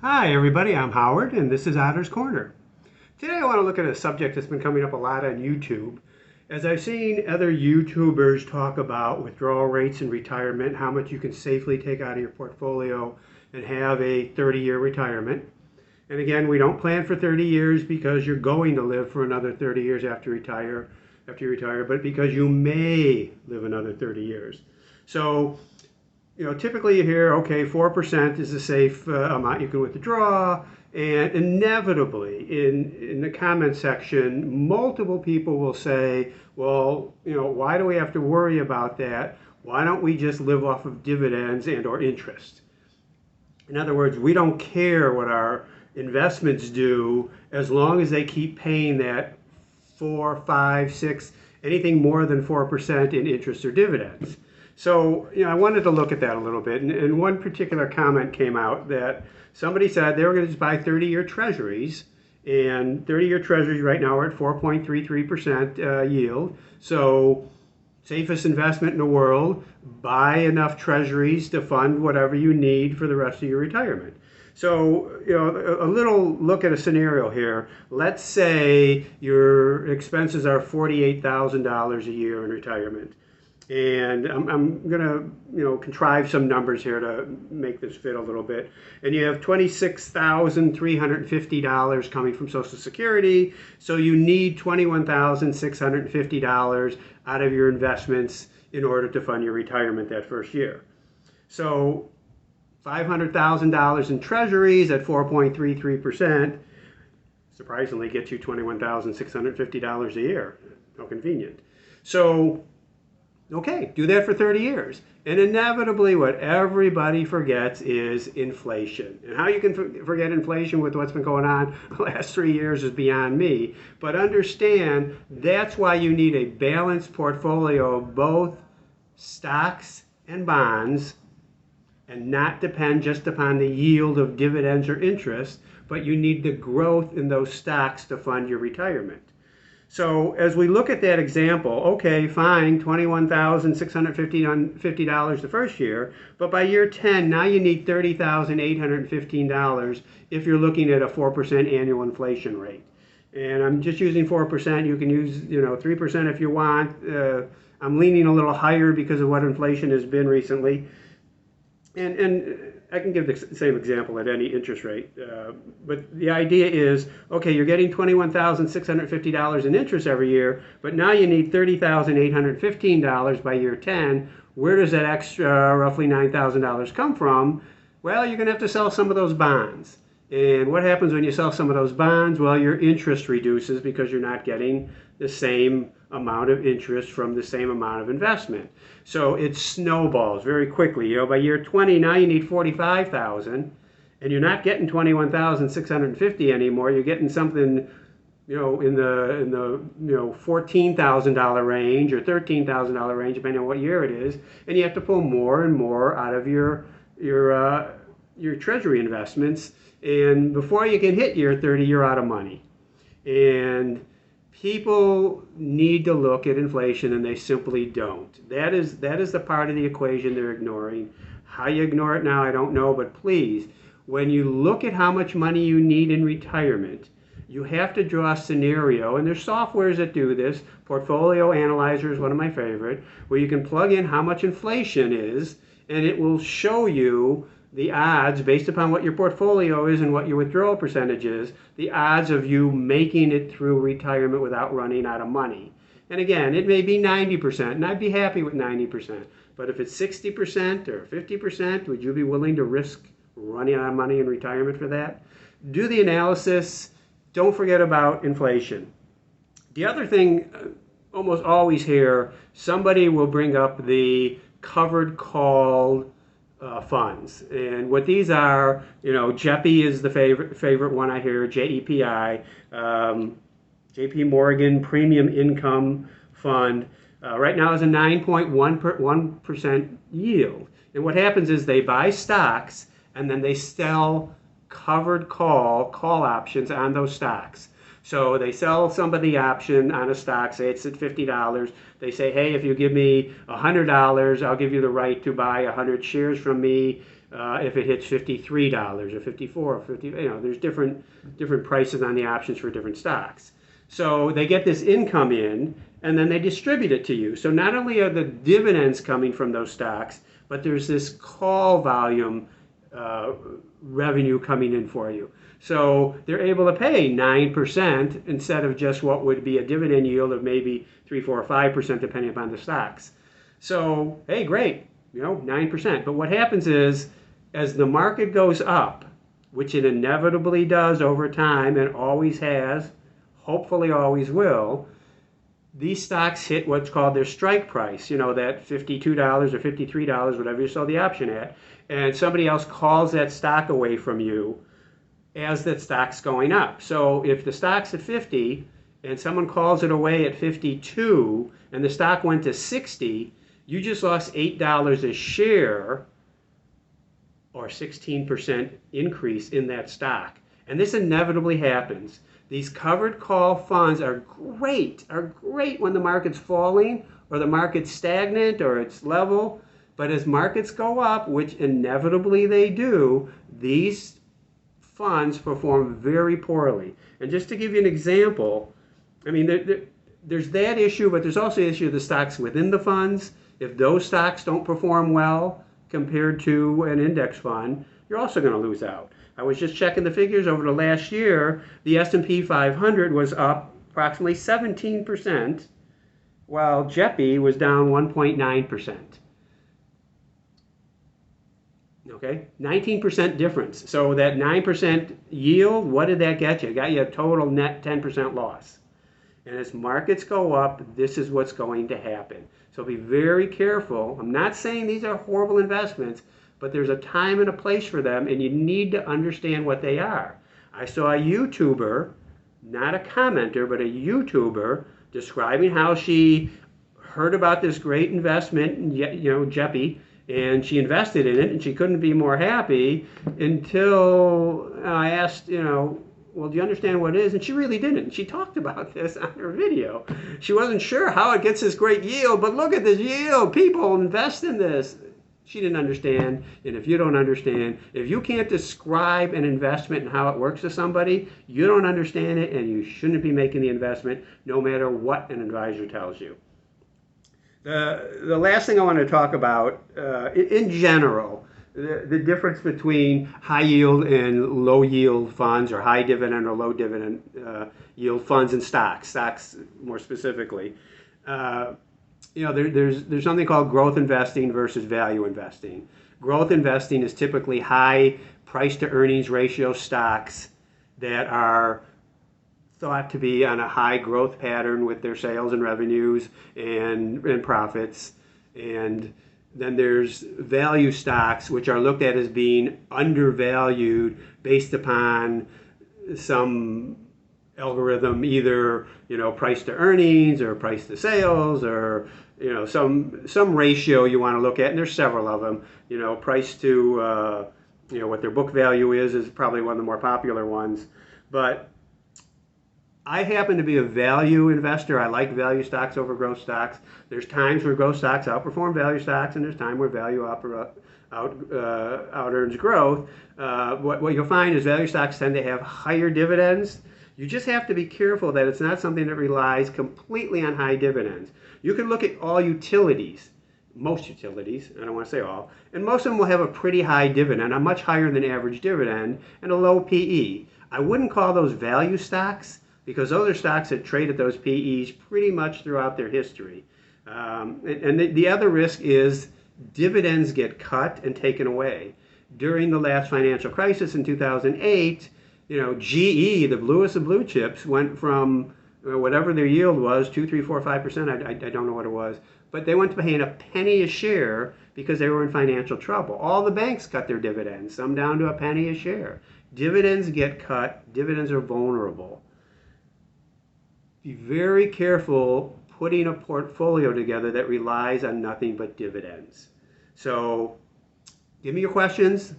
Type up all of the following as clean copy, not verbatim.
Hi everybody, I'm Howard and this is Otter's Corner. Today I want to look at a subject that's been coming up a lot on YouTube. As I've seen other YouTubers talk about withdrawal rates in retirement, how much you can safely take out of your portfolio and have a 30-year retirement. And again, we don't plan for 30 years because you're going to live for another 30 years after you retire, but because you may live another 30 years. So typically you hear, okay, 4% is a safe amount you can withdraw. And inevitably, in the comment section, multiple people will say, well, why do we have to worry about that? Why don't we just live off of dividends and or interest? In other words, we don't care what our investments do as long as they keep paying that 4, 5, 6, anything more than 4% in interest or dividends. So, I wanted to look at that a little bit. And one particular comment came out that somebody said they were going to just buy 30-year treasuries. And 30-year treasuries right now are at 4.33% yield. So, safest investment in the world, buy enough treasuries to fund whatever you need for the rest of your retirement. So, a little look at a scenario here. Let's say your expenses are $48,000 a year in retirement. And I'm going to, contrive some numbers here to make this fit a little bit. And you have $26,350 coming from Social Security. So you need $21,650 out of your investments in order to fund your retirement that first year. So $500,000 in treasuries at 4.33% surprisingly gets you $21,650 a year. How convenient. So okay, do that for 30 years. And inevitably, what everybody forgets is inflation. And how you can forget inflation with what's been going on the last 3 years is beyond me. But understand, that's why you need a balanced portfolio of both stocks and bonds, and not depend just upon the yield of dividends or interest, but you need the growth in those stocks to fund your retirement. So as we look at that example, okay, fine, $21,650 the first year, but by year 10, now you need $30,815 if you're looking at a 4% annual inflation rate. And I'm just using 4%. You can use 3% if you want. I'm leaning a little higher because of what inflation has been recently. And I can give the same example at any interest rate, but the idea is, okay, you're getting $21,650 in interest every year, but now you need $30,815 by year 10. Where does that extra roughly $9,000 come from? Well, you're going to have to sell some of those bonds. And what happens when you sell some of those bonds? Well, your interest reduces because you're not getting the same amount of interest from the same amount of investment. So it snowballs very quickly. By year 20, now you need $45,000, and you're not getting $21,650 anymore. You're getting something, in the $14,000 range or $13,000 range, depending on what year it is, and you have to pull more and more out of your treasury investments. And before you can hit year 30, you're out of money. And people need to look at inflation, and they simply don't. That is the part of the equation they're ignoring. How you ignore it now, I don't know, but please, when you look at how much money you need in retirement, you have to draw a scenario, and there's softwares that do this. Portfolio Analyzer is one of my favorite, where you can plug in how much inflation is, and it will show you the odds, based upon what your portfolio is and what your withdrawal percentage is, the odds of you making it through retirement without running out of money. And again, it may be 90%, and I'd be happy with 90%. But if it's 60% or 50%, would you be willing to risk running out of money in retirement for that? Do the analysis. Don't forget about inflation. The other thing, almost always hear, somebody will bring up the covered call funds. And what these are, JEPI is the favorite one I hear, JEPI, JP Morgan Premium Income Fund. Right now is a 9.1% yield. And what happens is they buy stocks and then they sell covered call options on those stocks. So they sell somebody the option on a stock, say it's at $50. They say, hey, if you give me $100, I'll give you the right to buy 100 shares from me if it hits $53 or 54 or 50, there's different prices on the options for different stocks. So they get this income in, and then they distribute it to you. So not only are the dividends coming from those stocks, but there's this call volume revenue coming in for you. So they're able to pay 9% instead of just what would be a dividend yield of maybe 3, 4, or 5% depending upon the stocks. So, hey, great, 9%. But what happens is, as the market goes up, which it inevitably does over time and always has, hopefully always will, these stocks hit what's called their strike price, that $52 or $53, whatever you sold the option at, and somebody else calls that stock away from you as that stock's going up. So if the stock's at 50 and someone calls it away at 52 and the stock went to 60, you just lost $8 a share, or 16% increase in that stock. And this inevitably happens. These covered call funds are great when the market's falling or the market's stagnant or it's level. But as markets go up, which inevitably they do, these funds perform very poorly. And just to give you an example, there's that issue, but there's also the issue of the stocks within the funds. If those stocks don't perform well compared to an index fund, you're also going to lose out. I was just checking the figures over the last year. The S&P 500 was up approximately 17%, while JEPI was down 1.9%. Okay, 19% difference. So that 9% yield, what did that get you? It got you a total net 10% loss. And as markets go up, this is what's going to happen. So be very careful. I'm not saying these are horrible investments, but there's a time and a place for them, and you need to understand what they are. I saw a YouTuber, not a commenter, but a YouTuber, describing how she heard about this great investment, JEPI, and she invested in it, and she couldn't be more happy until I asked, well, do you understand what it is? And she really didn't. She talked about this on her video. She wasn't sure how it gets this great yield, but look at this yield. People invest in this. She didn't understand. And if you don't understand, if you can't describe an investment and how it works to somebody, you don't understand it, and you shouldn't be making the investment no matter what an advisor tells you. The last thing I want to talk about, in general, the difference between high yield and low yield funds, or high dividend or low dividend yield funds and stocks more specifically. There's something called growth investing versus value investing. Growth investing is typically high price to earnings ratio stocks that are thought to be on a high growth pattern with their sales and revenues and profits. And then there's value stocks, which are looked at as being undervalued based upon some algorithm, either price to earnings or price to sales, or some ratio you want to look at. And there's several of them. Price to what their book value is probably one of the more popular ones. But I happen to be a value investor. I like value stocks over growth stocks. There's times where growth stocks outperform value stocks, and there's times where value out-earns growth. What you'll find is value stocks tend to have higher dividends. You just have to be careful that it's not something that relies completely on high dividends. You can look at all utilities, most utilities, I don't want to say all, and most of them will have a pretty high dividend, a much higher than average dividend, and a low PE. I wouldn't call those value stocks, because those are stocks that trade at those PEs pretty much throughout their history. And the other risk is dividends get cut and taken away. During the last financial crisis in 2008, GE, the bluest of blue chips, went from whatever their yield was, 2, 3, 4, 5%, I don't know what it was, but they went to paying a penny a share because they were in financial trouble. All the banks cut their dividends, some down to a penny a share. Dividends get cut, dividends are vulnerable. Be very careful putting a portfolio together that relies on nothing but dividends. So give me your questions.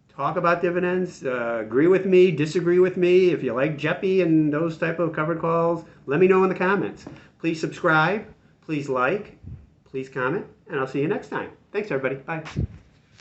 Talk about dividends. Agree with me, disagree with me. If you like JEPI and those type of covered calls, let me know in the comments. Please subscribe. Please like. Please comment. And I'll see you next time. Thanks, everybody. Bye.